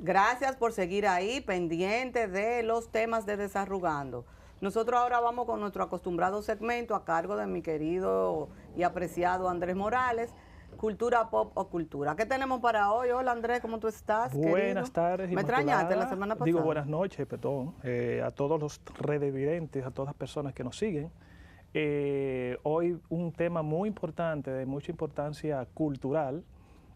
Gracias por seguir ahí, pendiente de los temas de Desarrugando. Nosotros ahora vamos con nuestro acostumbrado segmento a cargo de mi querido y apreciado Andrés Morales, Cultura Pop o Cultura. ¿Qué tenemos para hoy? Hola Andrés, ¿cómo tú estás, Buenas querido? tardes, ¿Me extrañaste la Inmaculada. semana Digo pasada? buenas noches, perdón, a todos los redevidentes, a todas las personas que nos siguen. Hoy un tema muy importante, de mucha importancia cultural,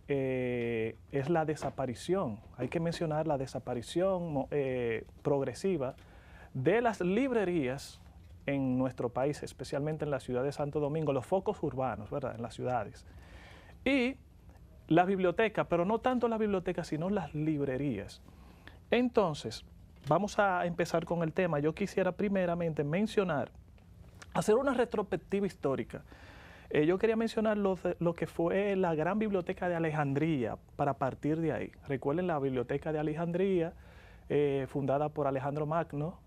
es la desaparición. Hay que mencionar la desaparición progresiva de las librerías en nuestro país, especialmente en la ciudad de Santo Domingo, los focos urbanos, ¿verdad?, en las ciudades. Y las bibliotecas, pero no tanto las bibliotecas, sino las librerías. Entonces, vamos a empezar con el tema. Yo quisiera primeramente mencionar, hacer una retrospectiva histórica. Yo quería mencionar lo que fue la gran biblioteca de Alejandría, para partir de ahí. Recuerden la biblioteca de Alejandría, fundada por Alejandro Magno,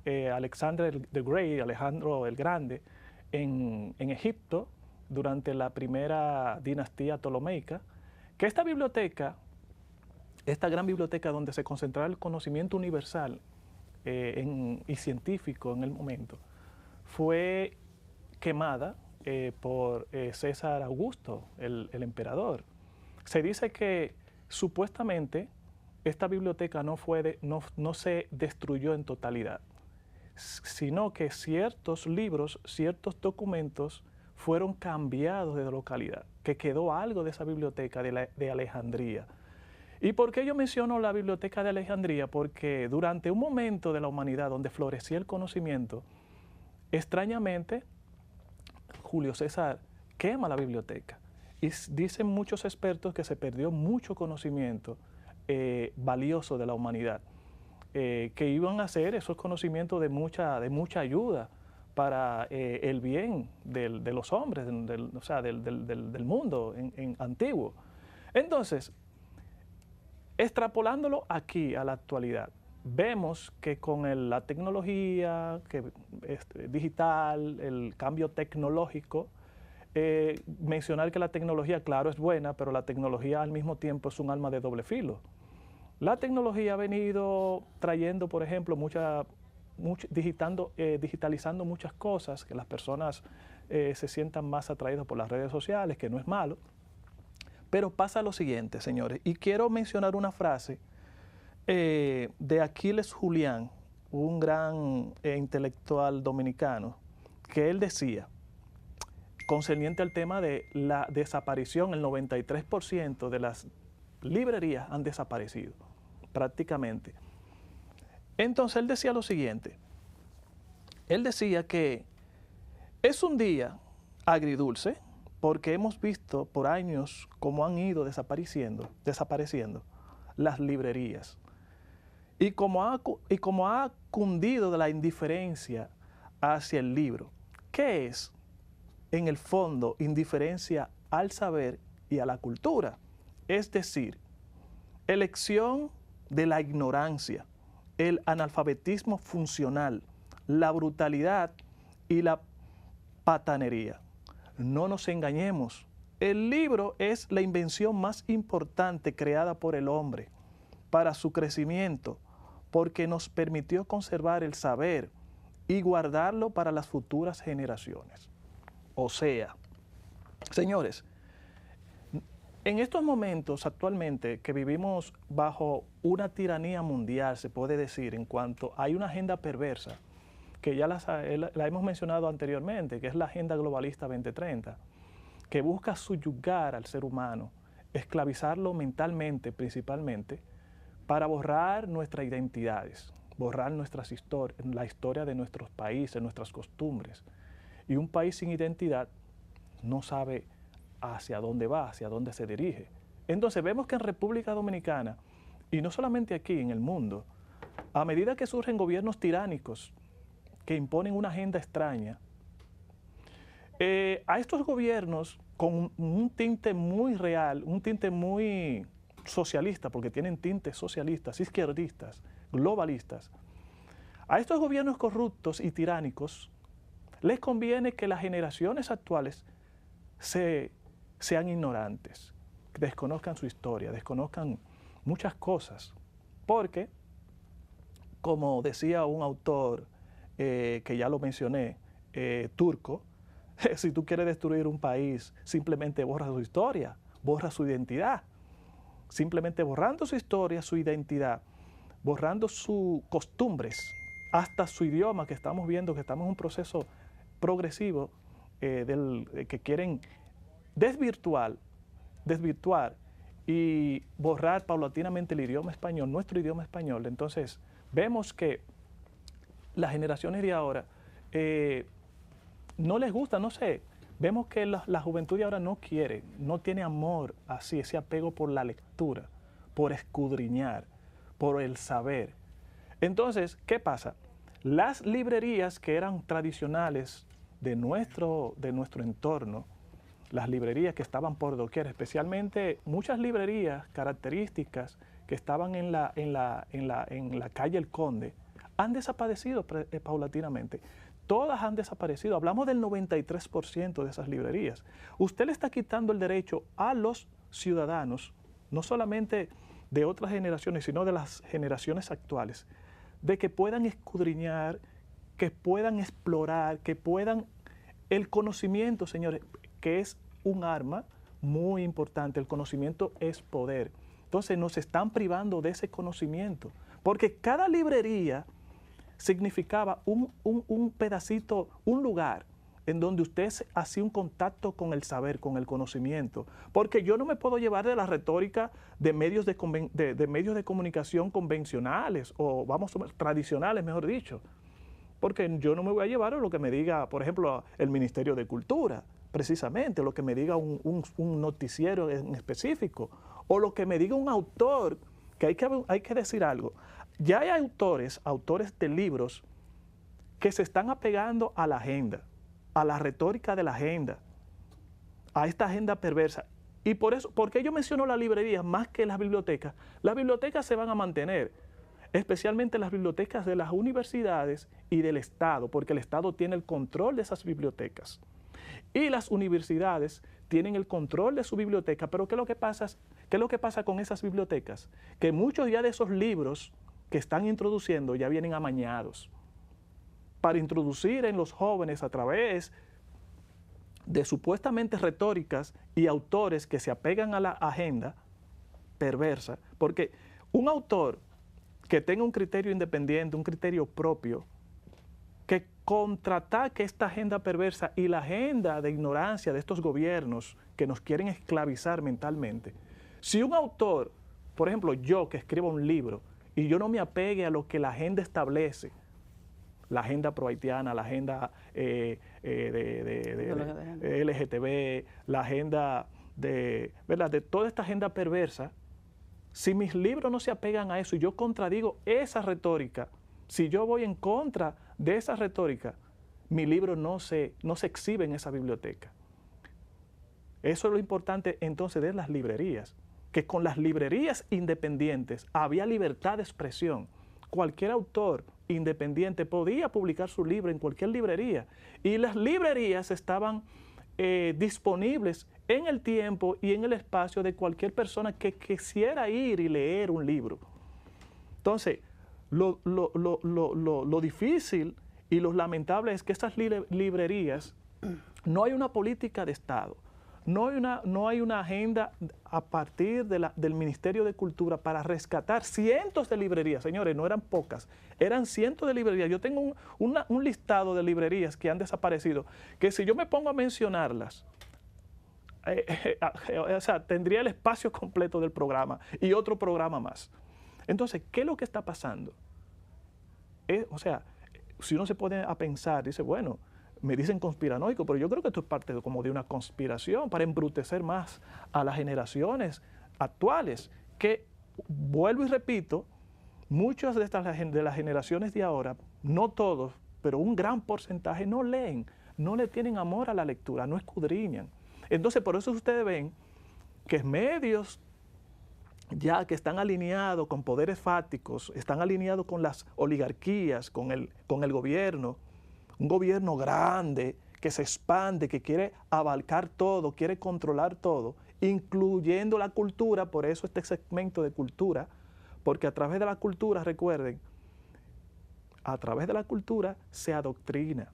Alexander the Great, Alejandro el Grande, en Egipto, durante la primera dinastía ptolomeica, que esta biblioteca, esta gran biblioteca donde se concentraba el conocimiento universal y científico en el momento, fue quemada por César Augusto, el emperador. Se dice que supuestamente esta biblioteca no se destruyó en totalidad, sino que ciertos libros, ciertos documentos fueron cambiados de localidad, que quedó algo de esa biblioteca de Alejandría. ¿Y por qué yo menciono la biblioteca de Alejandría? Porque durante un momento de la humanidad donde florecía el conocimiento, extrañamente, Julio César quema la biblioteca. Y dicen muchos expertos que se perdió mucho conocimiento valioso de la humanidad, que iban a ser esos conocimientos de mucha ayuda para el bien de los hombres, o sea, del mundo antiguo. Entonces, extrapolándolo aquí a la actualidad, vemos que con la tecnología digital, el cambio tecnológico, mencionar que la tecnología, claro, es buena, pero la tecnología al mismo tiempo es un arma de doble filo. La tecnología ha venido trayendo, por ejemplo, digitalizando muchas cosas, que las personas se sientan más atraídas por las redes sociales, que no es malo. Pero pasa lo siguiente, señores, y quiero mencionar una frase de Aquiles Julián, un gran intelectual dominicano, que él decía, concerniente al tema de la desaparición, el 93% de las librerías han desaparecido, prácticamente. Entonces él decía lo siguiente, él decía que es un día agridulce, porque hemos visto por años cómo han ido desapareciendo las librerías. Y como ha cundido de la indiferencia hacia el libro. ¿Qué es, en el fondo, indiferencia al saber y a la cultura? Es decir, elección de la ignorancia, el analfabetismo funcional, la brutalidad y la patanería. No nos engañemos, el libro es la invención más importante creada por el hombre para su crecimiento, porque nos permitió conservar el saber y guardarlo para las futuras generaciones. O sea, señores, en estos momentos actualmente que vivimos bajo una tiranía mundial, se puede decir, en cuanto hay una agenda perversa, que ya la hemos mencionado anteriormente, que es la Agenda Globalista 2030, que busca subyugar al ser humano, esclavizarlo mentalmente principalmente, para borrar nuestras identidades, borrar la historia de nuestros países, nuestras costumbres. Y un país sin identidad no sabe hacia dónde va, hacia dónde se dirige. Entonces vemos que en República Dominicana, y no solamente aquí, en el mundo, a medida que surgen gobiernos tiránicos que imponen una agenda extraña, a estos gobiernos con un tinte muy real, un tinte muy socialista, porque tienen tintes socialistas, izquierdistas, globalistas, a estos gobiernos corruptos y tiránicos les conviene que las generaciones actuales sean ignorantes, desconozcan su historia, desconozcan muchas cosas, porque, como decía un autor que ya lo mencioné, turco, si tú quieres destruir un país, simplemente borra su historia, borra su identidad. Simplemente borrando su historia, su identidad, borrando sus costumbres, hasta su idioma, que estamos viendo que estamos en un proceso progresivo que quieren desvirtuar y borrar paulatinamente el idioma español, nuestro idioma español. Entonces, vemos que las generaciones de ahora no les gusta, no sé, vemos que la juventud de ahora no quiere, no tiene amor así, ese apego por la lectura, por escudriñar, por el saber. Entonces, ¿qué pasa? Las librerías que eran tradicionales de nuestro entorno, las librerías que estaban por doquier, especialmente muchas librerías características que estaban en la calle El Conde, han desaparecido paulatinamente. Todas han desaparecido. Hablamos del 93% de esas librerías. Usted le está quitando el derecho a los ciudadanos, no solamente de otras generaciones, sino de las generaciones actuales, de que puedan escudriñar, que puedan explorar, que puedan... El conocimiento, señores, que es un arma muy importante. El conocimiento es poder. Entonces nos están privando de ese conocimiento, porque cada librería significaba un pedacito, un lugar en donde usted hacía un contacto con el saber, con el conocimiento. Porque yo no me puedo llevar de la retórica de medios de medios de comunicación convencionales, o vamos a ver, tradicionales, mejor dicho. Porque yo no me voy a llevar a lo que me diga, por ejemplo, el Ministerio de Cultura, precisamente, lo que me diga un noticiero en específico, o lo que me diga un autor, que hay que decir algo. Ya hay autores de libros que se están apegando a la agenda, a la retórica de la agenda, a esta agenda perversa. Y por eso, ¿por qué yo menciono las librerías más que las bibliotecas? Las bibliotecas se van a mantener, especialmente las bibliotecas de las universidades y del Estado, porque el Estado tiene el control de esas bibliotecas. Y las universidades tienen el control de su biblioteca, pero ¿qué es lo que pasa con esas bibliotecas? Que muchos ya de esos libros que están introduciendo ya vienen amañados para introducir en los jóvenes a través de supuestamente retóricas y autores que se apegan a la agenda perversa, porque un autor que tenga un criterio independiente, un criterio propio, que contraataque esta agenda perversa y la agenda de ignorancia de estos gobiernos que nos quieren esclavizar mentalmente. Si un autor, por ejemplo, yo que escribo un libro y yo no me apegue a lo que la agenda establece, la agenda pro-haitiana, la agenda LGTB, la agenda ¿verdad? De toda esta agenda perversa, si mis libros no se apegan a eso y yo contradigo esa retórica, si yo voy en contra de esa retórica, mi libro no se exhibe en esa biblioteca. Eso es lo importante entonces de las librerías, que con las librerías independientes había libertad de expresión. Cualquier autor independiente podía publicar su libro en cualquier librería y las librerías estaban disponibles en el tiempo y en el espacio de cualquier persona que quisiera ir y leer un libro. Entonces, lo difícil y lo lamentable es que estas librerías, no hay una política de Estado, no hay una agenda a partir del Ministerio de Cultura para rescatar cientos de librerías. Señores, no eran pocas, eran cientos de librerías. Yo tengo un listado de librerías que han desaparecido, que si yo me pongo a mencionarlas, o sea, tendría el espacio completo del programa y otro programa más. Entonces, ¿qué es lo que está pasando? O sea, si uno se pone a pensar, dice, bueno, me dicen conspiranoico, pero yo creo que esto es parte como de una conspiración para embrutecer más a las generaciones actuales, que, vuelvo y repito, muchas de las generaciones de ahora, no todos, pero un gran porcentaje no leen, no le tienen amor a la lectura, no escudriñan. Entonces, por eso ustedes ven que medios ya que están alineados con poderes fácticos, están alineados con las oligarquías, con el gobierno, un gobierno grande que se expande, que quiere abarcar todo, quiere controlar todo, incluyendo la cultura, por eso este segmento de cultura, Porque a través de la cultura, recuerden, a través de la cultura se adoctrina.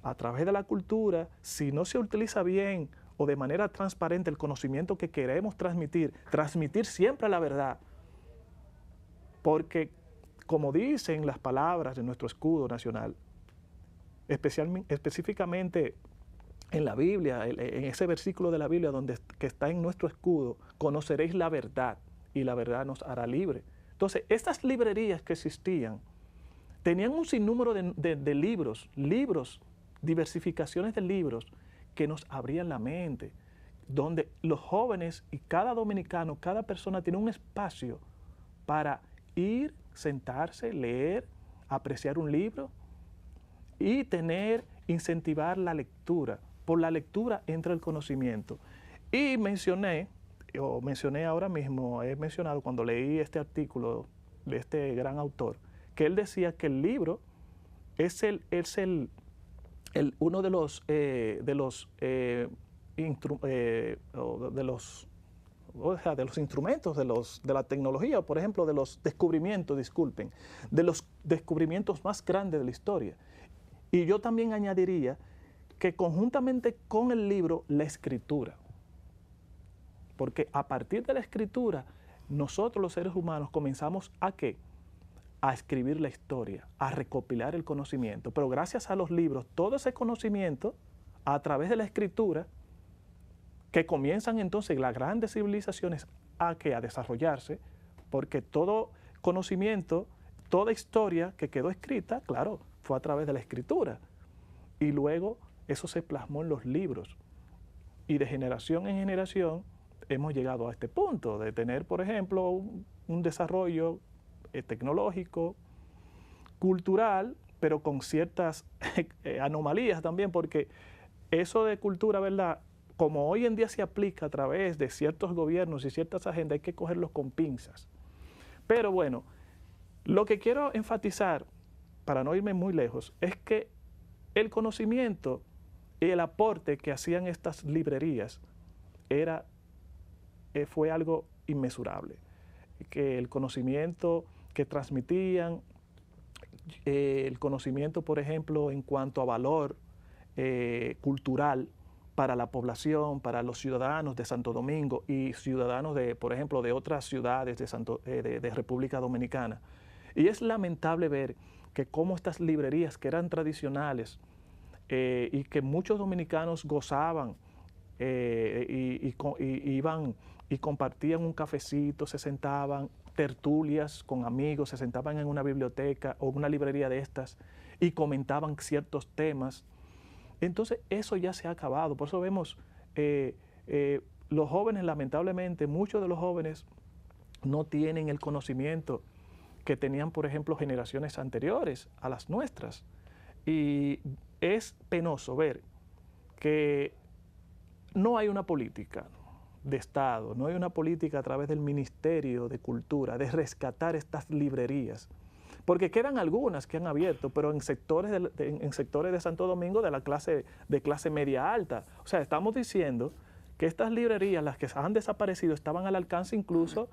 A través de la cultura, si no se utiliza bien o de manera transparente el conocimiento que queremos transmitir siempre la verdad. Porque, como dicen las palabras de nuestro escudo nacional, específicamente en la Biblia, en ese versículo de la Biblia que está en nuestro escudo, conoceréis la verdad y la verdad nos hará libre. Entonces, estas librerías que existían tenían un sinnúmero de libros, diversificaciones de libros que nos abrían la mente, donde los jóvenes y cada dominicano, cada persona tiene un espacio para ir, sentarse, leer, apreciar un libro y incentivar la lectura. Por la lectura entra el conocimiento. Y mencioné ahora mismo, he mencionado cuando leí este artículo de este gran autor, que él decía que el libro es uno de los instrumentos de la tecnología, por ejemplo, de los descubrimientos, de los descubrimientos más grandes de la historia. Y yo también añadiría que conjuntamente con el libro, la escritura. Porque a partir de la escritura, nosotros los seres humanos comenzamos ¿a qué? A escribir la historia, a recopilar el conocimiento. Pero gracias a los libros, todo ese conocimiento, a través de la escritura, que comienzan entonces las grandes civilizaciones a desarrollarse, porque todo conocimiento, toda historia que quedó escrita, claro, fue a través de la escritura. Y luego eso se plasmó en los libros. Y de generación en generación hemos llegado a este punto de tener, por ejemplo, un desarrollo tecnológico, cultural, pero con ciertas anomalías también, porque eso de cultura, ¿verdad? Como hoy en día se aplica a través de ciertos gobiernos y ciertas agendas, hay que cogerlos con pinzas. Pero bueno, lo que quiero enfatizar, para no irme muy lejos, es que el conocimiento y el aporte que hacían estas librerías fue algo inmesurable. Que el conocimiento que transmitían, el conocimiento, por ejemplo, en cuanto a valor cultural para la población, para los ciudadanos de Santo Domingo y ciudadanos por ejemplo, de otras ciudades de República Dominicana. Y es lamentable ver que cómo estas librerías que eran tradicionales y que muchos dominicanos gozaban iban y compartían un cafecito, se sentaban, tertulias con amigos, se sentaban en una biblioteca o una librería de estas y comentaban ciertos temas. Entonces eso ya se ha acabado. Por eso vemos los jóvenes, lamentablemente, muchos de los jóvenes no tienen el conocimiento que tenían, por ejemplo, generaciones anteriores a las nuestras. Y es penoso ver que no hay una política de Estado, no hay una política a través del Ministerio de Cultura de rescatar estas librerías. Porque quedan algunas que han abierto, pero en sectores de Santo Domingo de clase media alta. O sea, estamos diciendo que estas librerías, las que han desaparecido, estaban al alcance incluso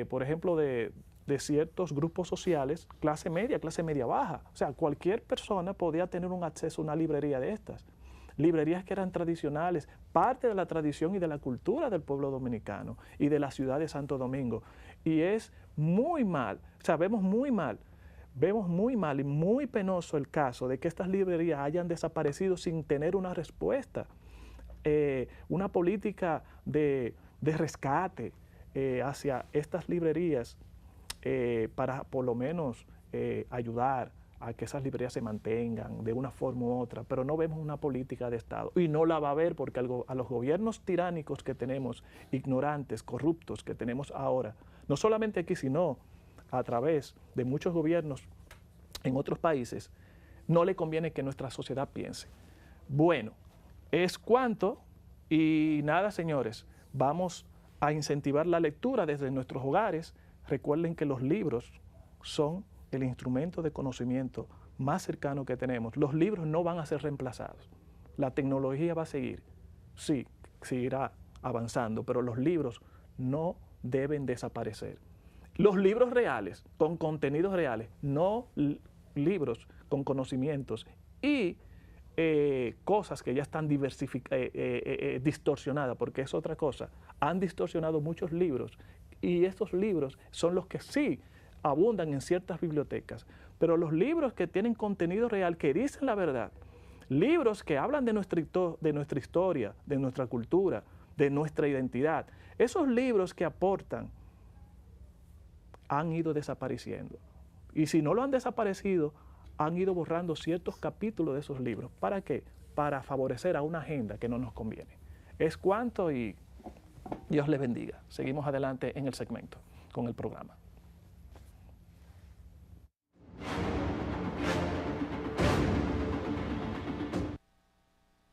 por ejemplo, de ciertos grupos sociales, clase media baja. O sea, cualquier persona podía tener un acceso a una librería de estas. Librerías que eran tradicionales, parte de la tradición y de la cultura del pueblo dominicano y de la ciudad de Santo Domingo. Y es muy mal, o sea, vemos muy mal y muy penoso el caso de que estas librerías hayan desaparecido sin tener una respuesta, una política de rescate hacia estas librerías para por lo menos ayudar a que esas librerías se mantengan de una forma u otra, pero no vemos una política de Estado y no la va a haber porque a los gobiernos tiránicos que tenemos, ignorantes, corruptos que tenemos ahora, no solamente aquí, sino a través de muchos gobiernos en otros países, no le conviene que nuestra sociedad piense. Bueno, es cuanto y nada, señores, vamos a incentivar la lectura desde nuestros hogares. Recuerden que los libros son el instrumento de conocimiento más cercano que tenemos. Los libros no van a ser reemplazados. La tecnología va a seguir, sí, seguirá avanzando, pero los libros no deben desaparecer. Los libros reales, con contenidos reales, no libros con conocimientos y cosas que ya están distorsionadas, porque es otra cosa. Han distorsionado muchos libros y estos libros son los que sí abundan en ciertas bibliotecas, pero los libros que tienen contenido real, que dicen la verdad, libros que hablan de nuestra historia, de nuestra cultura, de nuestra identidad, esos libros que aportan han ido desapareciendo. Y si no lo han desaparecido, han ido borrando ciertos capítulos de esos libros. ¿Para qué? Para favorecer a una agenda que no nos conviene. Es cuanto y Dios les bendiga. Seguimos adelante en el segmento con el programa.